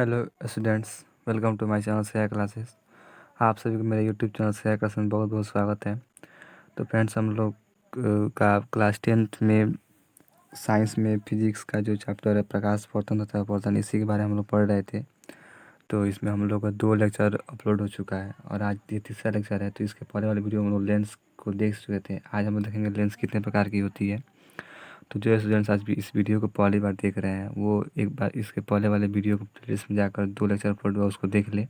Hello students, welcome to my channel Shreya classes. आप सभी को मेरे यूट्यूब चैनल श्रेया क्लासेस में बहुत बहुत स्वागत है। तो फ्रेंड्स, हम लोग का क्लास 10th में साइंस में फिजिक्स का जो चैप्टर है प्रकाश पवर्तन तथा अपवर्तन, इसी के बारे में हम लोग पढ़ रहे थे। तो इसमें हम लोग का 2 लेक्चर अपलोड हो चुका है और आज ये तीसरा लेक्चर है। तो इसके पहले वाले वीडियो में हम लोग लेंस को देख चुके थे। आज हम लोग देखेंगे लेंस कितने प्रकार की होती है। तो जो स्टूडेंट्स आज भी इस वीडियो को पहली बार देख रहे हैं, वो एक बार इसके पहले वाले वीडियो को प्लेलिस्ट में जाकर 2 लेक्चर अपलोड हुआ उसको देख ले।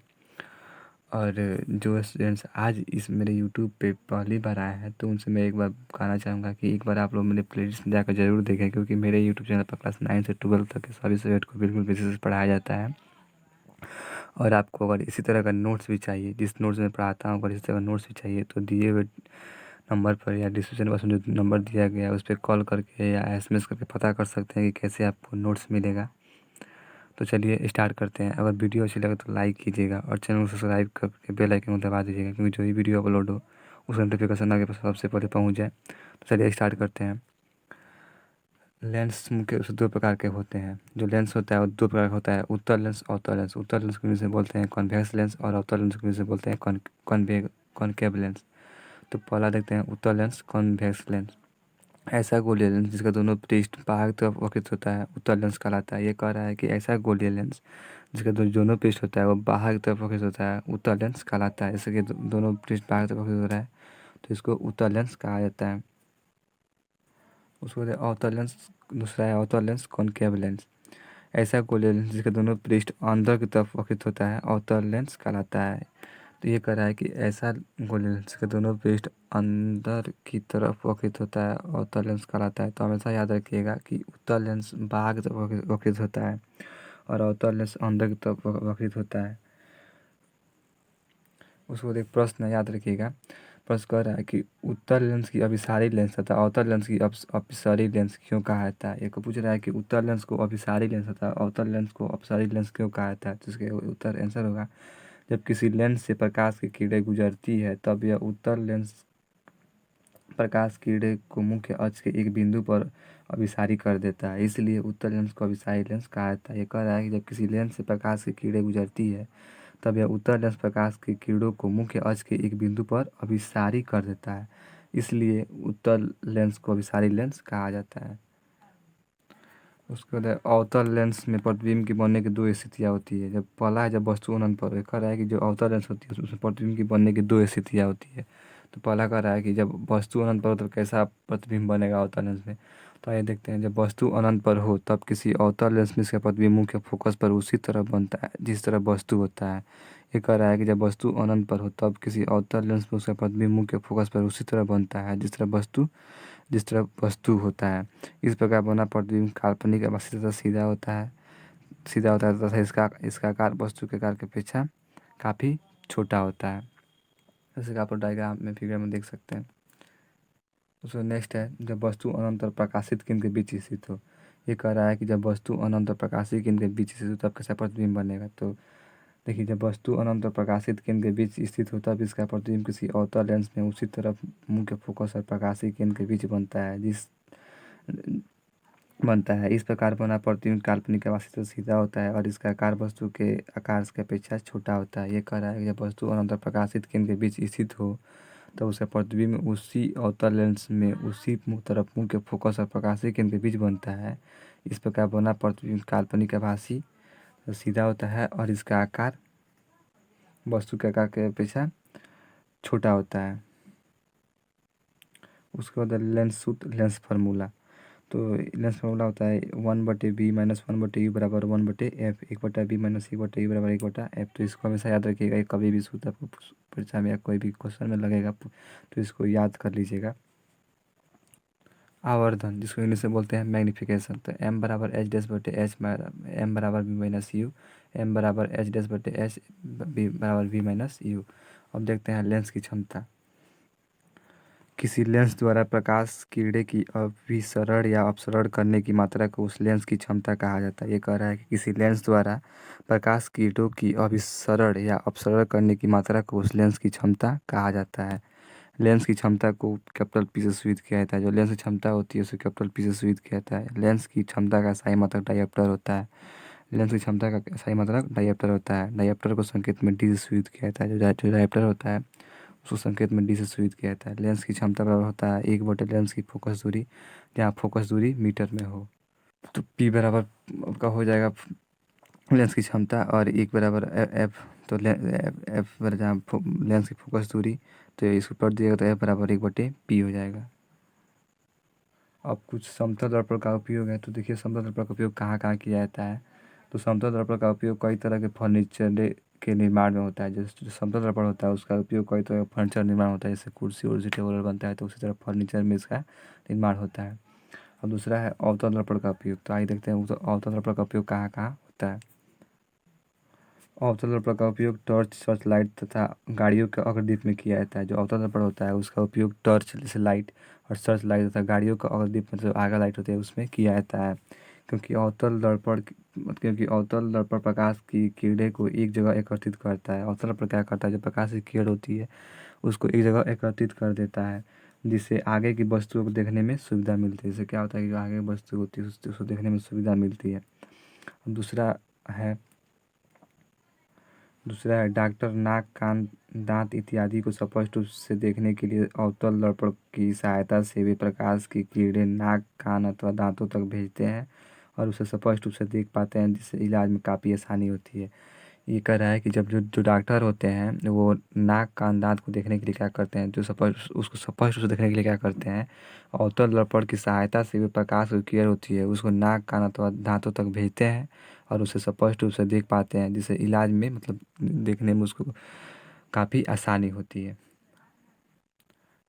और जो स्टूडेंट्स आज इस मेरे यूट्यूब पे पहली बार आए हैं, तो उनसे मैं एक बार कहना चाहूँगा कि एक बार आप लोग मेरे प्लेलिस्ट में जाकर ज़रूर देखें, क्योंकि मेरे यूट्यूब चैनल पर क्लास 9 से 12 तक के सभी सब्जेक्ट को बिल्कुल बेसिस से पढ़ाया जाता है। और आपको अगर इसी तरह का नोट्स भी चाहिए, जिस नोट्स में पढ़ाता हूँ, अगर इसी तरह का नोट्स भी चाहिए तो दिए हुए नंबर पर या डिस्क्रिप्शन बॉक्स में जो नंबर दिया गया है उस पर कॉल करके या एसएमएस करके पता कर सकते हैं कि कैसे आपको नोट्स मिलेगा। तो चलिए स्टार्ट करते हैं। अगर वीडियो अच्छी लगे तो लाइक कीजिएगा और चैनल को सब्सक्राइब करके बेल आइकन को दबा दीजिएगा, क्योंकि जो भी वीडियो अपलोड हो उसका नोटिफिकेशन आगे पास सबसे पहले पहुंच जाए। तो चलिए स्टार्ट करते हैं। लेंस मुख्य रूप से 2 प्रकार के होते हैं। जो लेंस होता है वो 2 प्रकार का होता है, उत्तल लेंस, अवतल लेंस। उत्तल लेंस को इंग्लिश में बोलते हैं कॉन्वेक्स लेंस और अवतल लेंस को इंग्लिश में बोलते हैं कॉनकेव लेंस। तो पहला देखते हैं उत्तल लेंस, कॉन्वेक्स लेंस। ऐसा गोलीय लेंस जिसका दोनों पृष्ठ बाहर की तरफ वक्रित होता है उत्तल लेंस कहलाता है। ये कह रहा है कि ऐसा गोलीय लेंस जिसका दोनों पृष्ठ होता है वो बाहर की तरफ वक्रित होता है उत्तल लेंस कहलाता है। जैसे कि दोनों पृष्ठ बाहर की तरफ वक्रित हो रहा है तो इसको उत्तल लेंस कहा जाता है। उसको अवतल लेंस। दूसरा है अवतल लेंस, कॉनकेव लेंस। ऐसा गोलीय लेंस जिसके दोनों पृष्ठ अंदर की तरफ वक्रित होता है अवतल लेंस कहलाता है। तो ये कह रहा है कि ऐसा गोलीय लेंस के दोनों पृष्ठ अंदर की तरफ वक्रित होता है अवतल लेंस कहलाता है। तो हमेशा याद रखिएगा कि उत्तल लेंस बाहर की तरफ वक्रित होता है और अवतल लेंस अंदर की तरफ वक्रित होता है। उसको एक प्रश्न याद रखिएगा। प्रश्न कह रहा है कि उत्तल लेंस की अभिसारी लेंस तथा अवतल लेंस की अपसारी लेंस क्यों कहा जाता है। ये को पूछ रहा है कि उत्तल लेंस को अभिसारी लेंस तथा अवतल लेंस को अपसारी लेंस क्यों कहा जाता है। तो इसके उत्तर आंसर होगा, जब किसी लेंस से प्रकाश की किरणें गुजरती है तब यह उत्तल लेंस प्रकाश किरणें को मुख्य अक्ष के एक बिंदु पर अभिसारी कर देता है, इसलिए उत्तल लेंस को अभिसारी लेंस कहा जाता है। ये कह रहा है कि जब किसी लेंस से प्रकाश की किरणें गुजरती है तब यह उत्तल लेंस प्रकाश की किरणों को मुख्य अक्ष के एक बिंदु पर अभिसारी कर देता है, इसलिए उत्तल लेंस को अभिसारी लेंस कहा जाता है। उसके बाद अवतल लेंस में प्रतिबिंब की बनने की 2 स्थितियाँ होती है। जब पहला है जब वस्तु अनंत पर, कह रहा है कि जो अवतल लेंस होती है उसमें प्रतिबिंब की बनने की 2 स्थितियाँ होती है। तो पहला कह रहा है कि जब वस्तु अनंत पर हो तो कैसा प्रतिबिंब बनेगा अवतल लेंस में। तो आइए देखते हैं। जब वस्तु अनंत पर हो तब किसी अवतल लेंस में इसका प्रतिबिंब मुख्य फोकस पर उसी तरह बनता है जिस तरह वस्तु होता है। ये कह रहा है कि जब वस्तु अनंत पर हो तब किसी अवतल लेंस में उसका प्रतिबिंब मुख्य फोकस पर उसी तरह बनता है जिस तरह वस्तु होता है। इस प्रकार बना प्रतिबिंब काल्पनिक अवस्था तथा सीधा होता है तथा इसका आकार वस्तु के आकार की अपेक्षा काफ़ी छोटा होता है, जैसे कि आप डायग्राम में फिगर में देख सकते हैं। उसका नेक्स्ट है जब वस्तु अनंत और प्रकाशित केंद्र के बीच स्थित हो। ये कह रहा है कि जब वस्तु अनंत और प्रकाशित केंद्र के बीच स्थित हो तब कैसा प्रतिबिंब बनेगा। तो देखिए, जब वस्तु अनंत और प्रकाशित केंद्र के बीच स्थित हो तब इसका प्रतिबिंब किसी अवतल लेंस में उसी तरफ मुख्य फोकस और प्रकाशित केंद्र के बीच बनता है। इस प्रकार बना प्रतिबिंब काल्पनिक आवासी से सीधा होता है और इसका आकार वस्तु के आकार की अपेक्षा छोटा होता है। ये कह रहा है कि जब वस्तु अनंत और प्रकाशित केंद्र के बीच स्थित हो तो उसका प्रतिबिंब उसी अवतल लेंस में उसी तरफ मुख्य फोकस और प्रकाशित केंद्र के बीच बनता है। इस प्रकार बना प्रतिबिंब काल्पनिक आभासी सीधा होता है और इसका आकार वस्तु के आकार की अपेक्षा छोटा होता है। उसके बाद लेंस सूत्र, लेंस फार्मूला। तो लेंस फार्मूला होता है 1/b - 1/u बराबर 1/f, 1/b - 1/u बराबर 1/f। तो इसको हमेशा याद रखिएगा। ये कभी भी सूत्र आपको परीक्षा में या कोई भी क्वेश्चन में लगेगा तो इसको याद कर लीजिएगा। आवर्धन, जिसको इंग्लिश में बोलते हैं मैग्निफिकेशन। तो m बराबर h-h, m बराबर b - u, m बराबर h-h, b बराबर b - u। अब देखते हैं लेंस की क्षमता। किसी लेंस द्वारा प्रकाश किरणें की अभिसरण या अपसरण करने की मात्रा को उस लेंस की क्षमता कहा जाता है। ये कह रहा है कि किसी लेंस द्वारा प्रकाश किरणों की अभिसरण या अपसरण करने की मात्रा को उस लेंस की क्षमता कहा जाता है। लेंस की क्षमता को कैपिटल पी से सूचित किया जाता है। जो लेंस की क्षमता होती है उसे कैपिटल पी से सूचित किया जाता है। लेंस की क्षमता का सही मात्रक डायप्टर होता है। लेंस की क्षमता का सही मतलब डायप्टर होता है। डायप्टर को संकेत में डी से सूचित किया जाता है। जो डायप्टर होता है उसको संकेत में डी से सूचित किया जाता है। लेंस की क्षमता बराबर होता है 1/, लेंस की फोकस दूरी, जहाँ फोकस दूरी मीटर में हो। तो पी बराबर आपका हो जाएगा लेंस की क्षमता और 1 बराबर एफ। तो एफ बराबर जहाँ लेंस की फोकस दूरी, तो इसको प्लॉट दिएगा तो एफ बराबर 1/p हो जाएगा। अब कुछ समतल दर्पण का उपयोग है। तो देखिए समतल दर्पण का उपयोग कहाँ कहाँ किया जाता है। तो समतल दर्पण का उपयोग कई तरह के फर्नीचर के निर्माण में होता है। जैसे जो समतल दर्पण होता है उसका उपयोग कई तरह का फर्नीचर निर्माण होता है, जैसे कुर्सी उर्सी टेबल बनता है, तो उसी तरह फर्नीचर में इसका निर्माण होता है। और दूसरा है अवतल दर्पण का उपयोग। तो आइए देखते हैं अवतल दर्पण का उपयोग कहाँ कहाँ होता है। अवतल दर्पण का उपयोग टॉर्च, सर्च लाइट तथा गाड़ियों के अग्रदीप में किया जाता है। जो अवतल दर्पण होता है उसका उपयोग टॉर्च जैसे लाइट और सर्च लाइट तथा गाड़ियों का अग्रदीप मतलब आगा लाइट होती है उसमें किया जाता है। क्योंकि अवतल दर्पण प्रकाश की किरणें को एक जगह एकत्रित करता है। अवतल दर्पण क्या करता है, जो प्रकाश की किरण होती है उसको एक जगह एकत्रित कर देता है, जिससे आगे की वस्तुओं को देखने में सुविधा मिलती है। इससे क्या होता है कि जो आगे की वस्तु होती है उसको देखने में सुविधा मिलती है। दूसरा है दूसरा है डॉक्टर नाक, कान, दांत इत्यादि को स्पष्ट रूप से देखने के लिए अवतल दर्पण की सहायता से वे प्रकाश की किरणें नाक, कान अथवा दांतों तक भेजते हैं और उसे स्पष्ट रूप से देख पाते हैं, जिससे इलाज में काफ़ी आसानी होती है। ये कह रहा है कि जब जो जो डॉक्टर होते हैं वो नाक, कान, दांत को देखने के लिए क्या करते हैं, जो स्पष्ट उसको स्पष्ट रूप से देखने के लिए क्या करते हैं, अवतल दर्पण की सहायता से वे प्रकाश की किरण होती है उसको नाक, कान अथवा दांतों तक भेजते हैं और उसे स्पष्ट रूप से देख पाते हैं, जिससे इलाज में मतलब देखने में उसको काफ़ी आसानी होती है।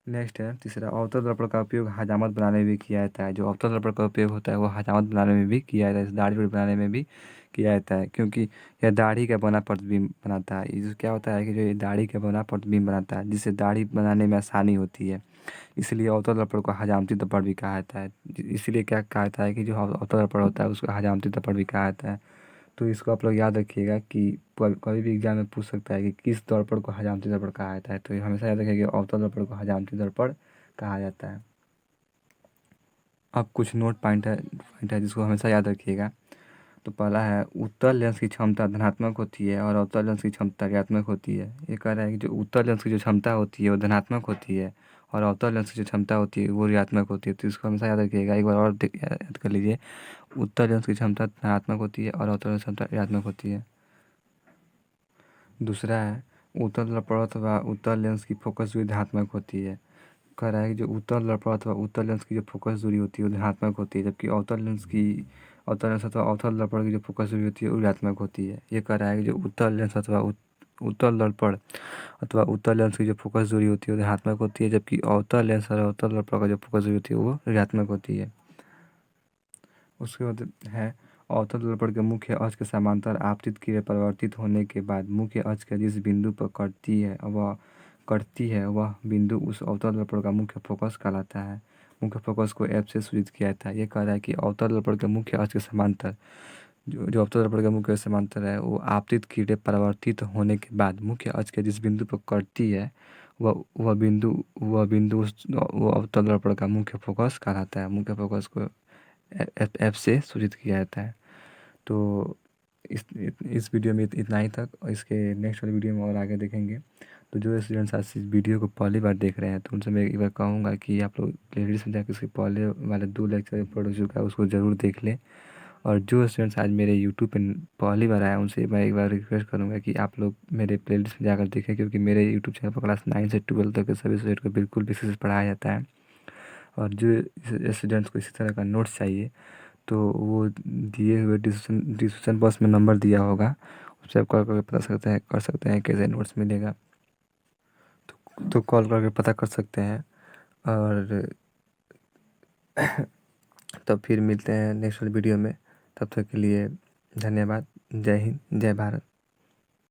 नेक्स्ट है तीसरा, अवतल दर्पण का उपयोग हजामत बनाने में भी किया जाता है। जो अवतल दर्पण का उपयोग होता है वो हजामत बनाने में भी किया जाता है, जैसे दाढ़ी बनाने में भी किया जाता है, क्योंकि यह दाढ़ी का बना प्रतिबिंब बनाता है। ये क्या होता है कि जो ये दाढ़ी का बना प्रतिबिंब बनाता है जिससे दाढ़ी बनाने में आसानी होती है, इसलिए अवतल दर्पण को हजामती दर्पण भी कहा जाता है। इसीलिए क्या कहा जाता है कि जो अवतल दर्पण होता है उसको हजामती दर्पण भी कहा जाता है। तो इसको आप लोग याद रखिएगा कि कभी भी एग्जाम में पूछ सकता है कि किस दर्पण को हजामती दर्पण कहा जाता है। तो ये हमेशा याद रखिएगा कि अवतल दर्पण को हजामती दर्पण कहा जाता है। अब कुछ नोट पॉइंट है जिसको हमेशा याद रखिएगा। तो पहला है उत्तल लेंस की क्षमता धनात्मक होती है और अवतल लेंस की क्षमता ऋणात्मक होती है। ये कह रहा है कि जो उत्तल लेंस की जो क्षमता होती है वो धनात्मक होती है और अवतल लेंस की जो क्षमता होती है वो ऋणात्मक होती है। तो इसको हमेशा याद रखिएगा, एक बार और याद कर लीजिए। उत्तल लेंस की क्षमता धनात्मक होती है और अवतल लेंस की क्षमता ऋणात्मक होती है। दूसरा है उत्तल दर्पण अथवा उत्तल लेंस की फोकस दूरी धनात्मक होती है। कह रहा है कि जो उत्तल दर्पण अथवा उत्तल लेंस की जो फोकस दूरी होती है वो धनात्मक होती है, जबकि अवतल लेंस अथवा अवतल दर्पण की जो फोकस दूरी होती है वो ऋणात्मक होती है। ये कह रहा है कि जो उत्तल लेंस अथवा उत्तल दर्पण अथवा उत्तल लेंस की जो फोकस दूरी होती है वो धनात्मक होती है, जबकि अवतल लेंस और अवतल दर्पण का जो फोकस दूरी होती है वो ऋणात्मक होती है। उसके बाद है अवतल दर्पण के मुख्य अक्ष के समांतर आपतित किरण परिवर्तित होने के बाद मुख्य अक्ष के जिस बिंदु पर कटती है वह बिंदु उस अवतल दर्पण का मुख्य फोकस कहलाता है। मुख्य फोकस को एफ से सूचित किया जाता है। ये कह रहा है कि अवतल दर्पण के मुख्य अक्ष के समांतर जो अवतल दर्पण के मुख्य समांतर है वो आपतित किरण परिवर्तित होने के बाद मुख्य अक्ष के जिस बिंदु पर कटती है वह बिंदु वो अवतल दर्पण का मुख्य फोकस कहलाता है। मुख्य फोकस को एफ से सूचित किया जाता है। तो इस वीडियो में इतना ही तक, और इसके नेक्स्ट वाली वीडियो में और आगे देखेंगे। तो जो स्टूडेंट्स आज इस वीडियो को पहली बार देख रहे हैं तो उनसे मैं एक बार कहूँगा कि आप लोग प्लेलिस्ट में जाकर उसके पहले वाले 2 लेक्चर अपलोड हो चुका है उसको ज़रूर देख लें। और जो स्टूडेंट्स आज मेरे यूट्यूब पे पहली बार आए उनसे मैं एक बार रिक्वेस्ट करूँगा कि आप लोग मेरे प्लेलिस्ट में जाकर देखें, क्योंकि मेरे यूट्यूब चैनल पर क्लास 9 से 12 तक के सभी सब्जेक्ट को बिल्कुल बेसिस से पढ़ाया जाता है। और जो स्टूडेंट्स को इसी तरह का नोट्स चाहिए तो वो दिए हुए डिस्क्रिप्शन बॉक्स में नंबर दिया होगा, उससे आप कॉल करके पता कर सकते हैं कैसे नोट्स मिलेगा। तो कॉल करके पता कर सकते हैं। और तब फिर मिलते हैं नेक्स्ट वीडियो में। तब तक के लिए धन्यवाद। जय हिंद, जय भारत।